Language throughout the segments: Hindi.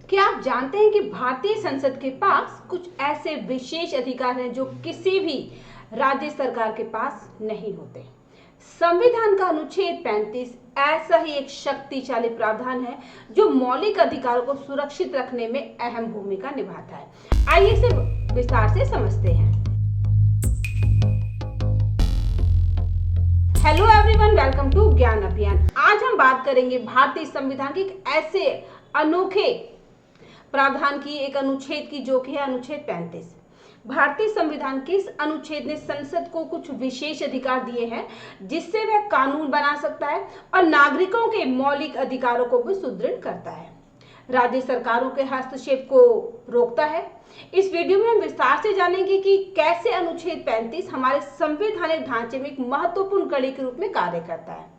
क्या आप जानते हैं कि भारतीय संसद के पास कुछ ऐसे विशेष अधिकार हैं जो किसी भी राज्य सरकार के पास नहीं होते। संविधान का अनुच्छेद 35 ऐसा ही एक शक्तिशाली प्रावधान है जो मौलिक अधिकारों को सुरक्षित रखने में अहम भूमिका निभाता है। आइए इसे विस्तार से समझते हैं। हेलो एवरीवन, वेलकम टू ज्ञान अभियान। आज हम बात करेंगे भारतीय संविधान के एक ऐसे अनोखे प्रावधान की, एक अनुच्छेद की, जो कि है अनुच्छेद 35। भारतीय संविधान के इस अनुच्छेद ने संसद को कुछ विशेष अधिकार दिए हैं जिससे वह कानून बना सकता है और नागरिकों के मौलिक अधिकारों को भी सुदृढ़ करता है, राज्य सरकारों के हस्तक्षेप को रोकता है। इस वीडियो में हम विस्तार से जानेंगे कि कैसे अनुच्छेद 35 हमारे संवैधानिक ढांचे में एक महत्वपूर्ण कड़ी के रूप में कार्य करता है।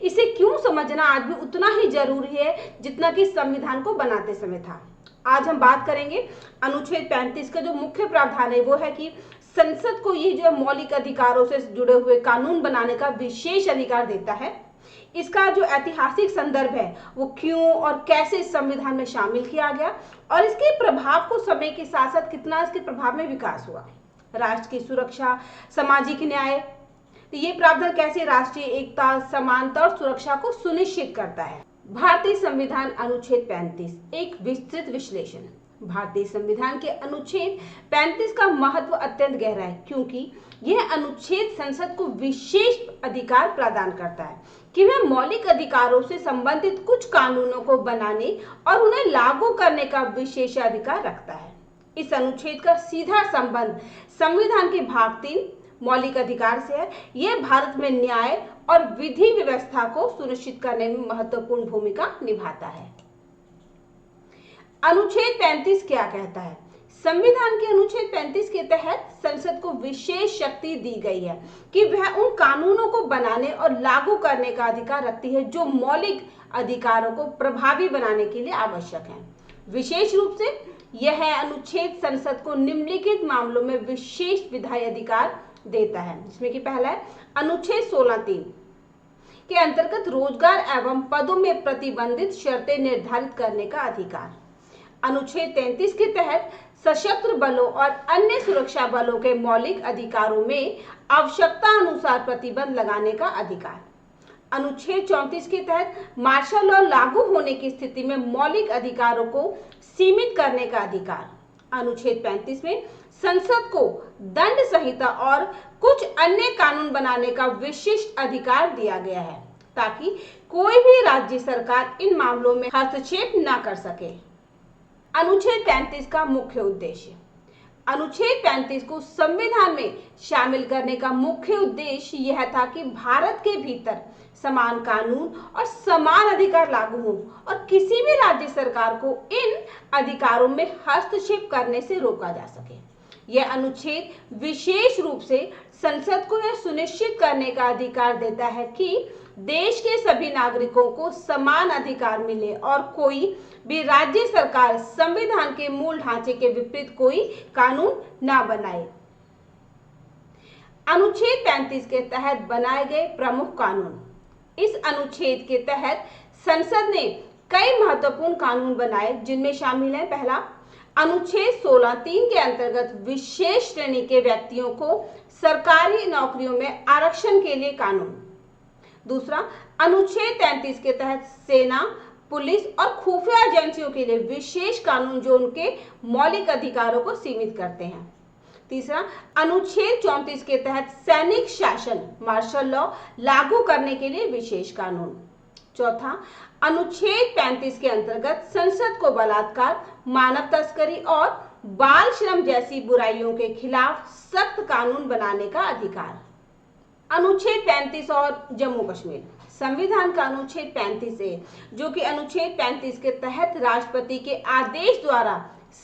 इसे क्यों समझना आज भी उतना ही जरूरी है जितना कि संविधान को बनाते समय था। आज हम बात करेंगे अनुच्छेद 35 का जो मुख्य प्रावधान है वो है कि संसद को ये जो मौलिक अधिकारों से जुड़े हुए कानून बनाने का विशेष अधिकार देता है। इसका जो ऐतिहासिक संदर्भ है वो क्यों और कैसे इस संविधान में शामिल किया गया और इसके प्रभाव को समय के साथ साथ कितना इसके प्रभाव में विकास हुआ, राष्ट्र की सुरक्षा, सामाजिक न्याय, तो ये प्रावधान कैसे राष्ट्रीय एकता, समानता और सुरक्षा को सुनिश्चित करता है। भारतीय संविधान अनुच्छेद 35 एक विस्तृत विश्लेषण। भारतीय संविधान के अनुच्छेद 35 का महत्व अत्यंत गहरा है क्योंकि यह अनुच्छेद संसद को विशेष अधिकार प्रदान करता है कि वह मौलिक अधिकारों से संबंधित कुछ कानूनों को बनाने और उन्हें लागू करने का विशेषाधिकार रखता है। इस अनुच्छेद का सीधा संबंध संविधान के भाग 3 मौलिक अधिकार से है। यह भारत में न्याय और विधि व्यवस्था को सुनिश्चित करने में महत्वपूर्ण भूमिका निभाता है। अनुच्छेद 35 क्या कहता है? संविधान के अनुच्छेद 35 के तहत संसद को विशेष शक्ति दी गई है कि वह उन कानूनों को बनाने और लागू करने का अधिकार रखती है जो मौलिक अधिकारों को प्रभावी बनाने के लिए आवश्यक है। विशेष रूप से यह अनुच्छेद संसद को निम्नलिखित मामलों में विशेष विधायी अधिकार देता है, जिसमें कि पहला है अनुच्छेद 16(3) के अंतर्गत रोजगार एवं पदों में प्रतिबंधित शर्तें निर्धारित करने का अधिकार। अनुच्छेद 33 के तहत सशस्त्र बलों और अन्य सुरक्षा बलों के मौलिक अधिकारों में आवश्यकता अनुसार प्रतिबंध लगाने का अधिकार। अनुच्छेद 34 के तहत मार्शल लॉ लागू होने की स्थिति में मौलिक अधिकारों को सीमित करने का अधिकार। अनुच्छेद 35 में संसद को दंड संहिता और कुछ अन्य कानून बनाने का विशिष्ट अधिकार दिया गया है ताकि कोई भी राज्य सरकार इन मामलों में हस्तक्षेप न कर सके। अनुच्छेद 35 का मुख्य उद्देश्य। अनुच्छेद 35 को संविधान में शामिल करने का मुख्य उद्देश्य यह था कि भारत के भीतर समान कानून और समान अधिकार लागू हो और किसी भी राज्य सरकार को इन अधिकारों में हस्तक्षेप करने से रोका जा सके। यह अनुच्छेद विशेष रूप से संसद को यह सुनिश्चित करने का अधिकार देता है कि देश के सभी नागरिकों को समान अधिकार मिले और कोई भी राज्य सरकार संविधान के मूल ढांचे के विपरीत कोई कानून न बनाए। अनुच्छेद 35 के तहत बनाए गए प्रमुख कानून। इस अनुच्छेद के तहत संसद ने कई महत्वपूर्ण कानून बनाए जिनमें शामिल है, पहला अनुच्छेद 16(3) के अंतर्गत विशेष श्रेणी के व्यक्तियों को सरकारी नौकरियों में आरक्षण के लिए कानून। दूसरा, अनुच्छेद 33 के तहत सेना, पुलिस और खुफिया एजेंसियों के लिए विशेष कानून जो उनके मौलिक अधिकारों को सीमित करते हैं। तीसरा, अनुच्छेद 34 के तहत सैनिक शासन, मार्शल लॉ लागू करने के लिए विशेष कानून। चौथा, अनुच्छेद 35 के अंतर्गत संसद को बलात्कार, मानव तस्करी और बाल श्रम जैसी बुराइयों के खिलाफ सख्त कानून बनाने का अधिकार। अनुच्छेद 35 और जम्मू कश्मीर। संविधान का अनुच्छेद 35 है जो कि अनुच्छेद 35 के तहत राष्ट्रपति के आदेश द्वारा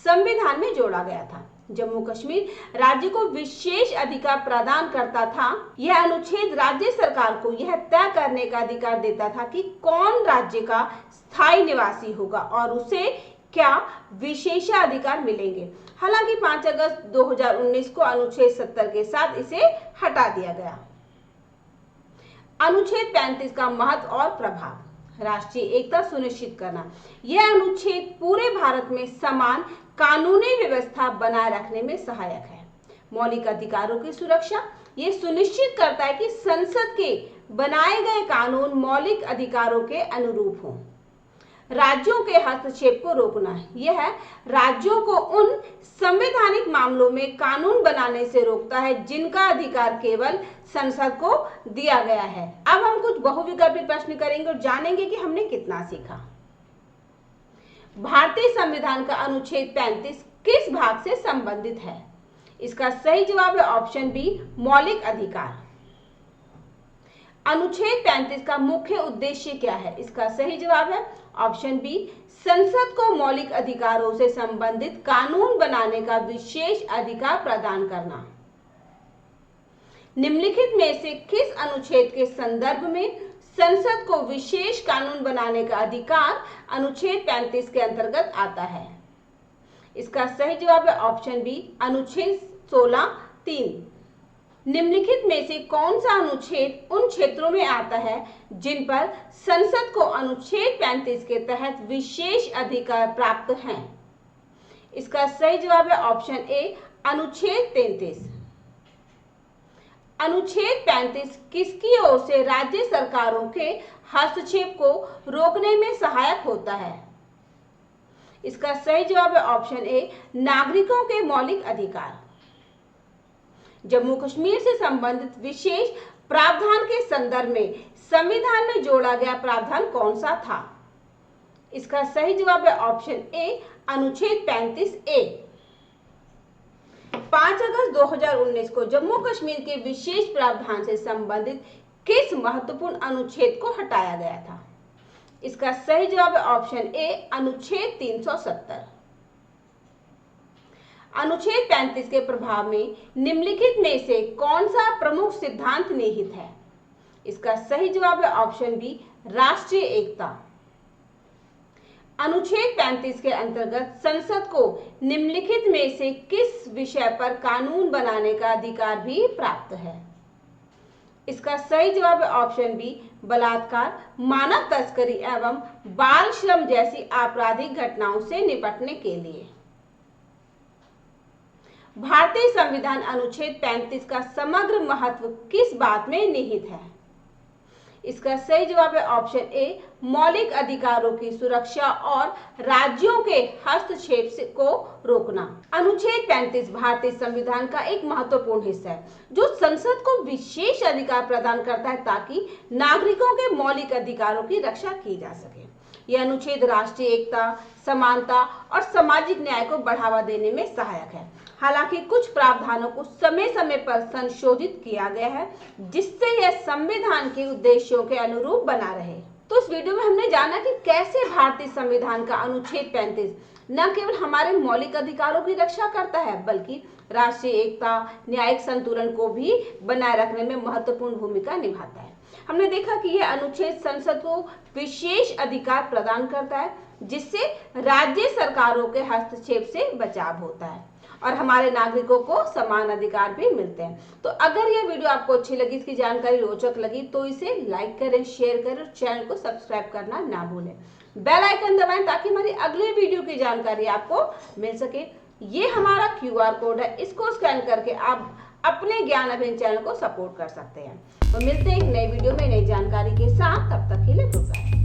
संविधान में जोड़ा गया था। जम्मू कश्मीर राज्य को विशेष अधिकार प्रदान करता था। यह अनुच्छेद राज्य सरकार को यह तय करने का अधिकार देता था कि कौन राज्य का स्थायी निवासी होगा और उसे क्या विशेषाधिकार मिलेंगे। हालांकि 5 अगस्त 2019 को अनुच्छेद 70 के साथ इसे हटा दिया गया। अनुच्छेद 35 का महत्व और प्रभाव। राष्ट्रीय एकता सुनिश्चित करना। यह अनुच्छेद पूरे भारत में समान कानूनी व्यवस्था बनाए रखने में सहायक है। मौलिक अधिकारों की सुरक्षा, ये सुनिश्चित करता है कि संसद के बनाए गए कानून मौलिक अधिकारों के अनुरूप हों। राज्यों के हस्तक्षेप को रोकना, यह राज्यों को उन संवैधानिक मामलों में कानून बनाने से रोकता है जिनका अधिकार केवल संसद को दिया गया है। अब हम कुछ बहुविकल्पी प्रश्न करेंगे और जानेंगे कि हमने कितना सीखा। भारतीय संविधान का अनुच्छेद 35 किस भाग से संबंधित है? इसका सही जवाब है ऑप्शन बी, मौलिक अधिकार। अनुच्छेद 35 का मुख्य उद्देश्य क्या है? इसका सही जवाब है ऑप्शन बी, संसद को मौलिक अधिकारों से संबंधित कानून बनाने का विशेष अधिकार प्रदान करना। निम्नलिखित में से किस अनुच्छेद के संदर्भ में संसद को विशेष कानून बनाने का अधिकार अनुच्छेद 35 के अंतर्गत आता है? इसका सही जवाब है ऑप्शन बी, अनुच्छेद 16(3). निम्नलिखित में से कौन सा अनुच्छेद उन क्षेत्रों में आता है जिन पर संसद को अनुच्छेद 35 के तहत विशेष अधिकार प्राप्त हैं? इसका सही जवाब है ऑप्शन ए, अनुच्छेद 33। अनुच्छेद 35 किसकी ओर से राज्य सरकारों के हस्तक्षेप को रोकने में सहायक होता है? इसका सही जवाब है ऑप्शन ए, नागरिकों के मौलिक अधिकार। जम्मू कश्मीर से संबंधित विशेष प्रावधान के संदर्भ में संविधान में जोड़ा गया प्रावधान कौन सा था? इसका सही जवाब है ऑप्शन ए, अनुच्छेद 35(a). 5 अगस्त 2019 को जम्मू कश्मीर के विशेष प्रावधान से संबंधित किस महत्वपूर्ण अनुच्छेद को हटाया गया था? इसका सही जवाब है ऑप्शन ए, अनुच्छेद 370। अनुच्छेद 35 के प्रभाव में निम्नलिखित में से कौन सा प्रमुख सिद्धांत निहित है? इसका सही जवाब है ऑप्शन बी, राष्ट्रीय एकता। अनुच्छेद 35 के अंतर्गत संसद को निम्नलिखित में से किस विषय पर कानून बनाने का अधिकार भी प्राप्त है? इसका सही जवाब है ऑप्शन बी, बलात्कार, मानव तस्करी एवं बाल श्रम जैसी आपराधिक घटनाओं से निपटने के लिए। भारतीय संविधान अनुच्छेद 35 का समग्र महत्व किस बात में निहित है? इसका सही जवाब है ऑप्शन ए, मौलिक अधिकारों की सुरक्षा और राज्यों के हस्तक्षेप को रोकना। अनुच्छेद 35 भारतीय संविधान का एक महत्वपूर्ण हिस्सा है जो संसद को विशेष अधिकार प्रदान करता है ताकि नागरिकों के मौलिक अधिकारों की रक्षा की जा सके। यह अनुच्छेद राष्ट्रीय एकता, समानता और सामाजिक न्याय को बढ़ावा देने में सहायक है। हालांकि कुछ प्रावधानों को समय समय पर संशोधित किया गया है जिससे यह संविधान के उद्देश्यों के अनुरूप बना रहे। तो इस वीडियो में हमने जाना कि कैसे भारतीय संविधान का अनुच्छेद 35 न केवल हमारे मौलिक अधिकारों की रक्षा करता है बल्कि राष्ट्रीय एकता, न्यायिक संतुलन को भी बनाए रखने में महत्वपूर्ण भूमिका निभाता है। हमने देखा कि यह अनुच्छेद संसद को विशेष अधिकार प्रदान करता है जिससे राज्य सरकारों के हस्तक्षेप से बचाव होता है और हमारे नागरिकों को समान अधिकार भी मिलते हैं। तो अगर यह वीडियो आपको अच्छी लगी, इसकी जानकारी रोचक लगी तो इसे लाइक करें, शेयर करें और चैनल को सब्सक्राइब करना ना भूलें। बेल आइकन दबाएं ताकि हमारी अगले वीडियो की जानकारी आपको मिल सके। ये हमारा QR कोड है, इसको स्कैन करके आप अपने ज्ञान अभियान चैनल को सपोर्ट कर सकते हैं। तो मिलते हैं एक नई वीडियो में नई जानकारी के साथ, तब तक के लिए गुड बाय।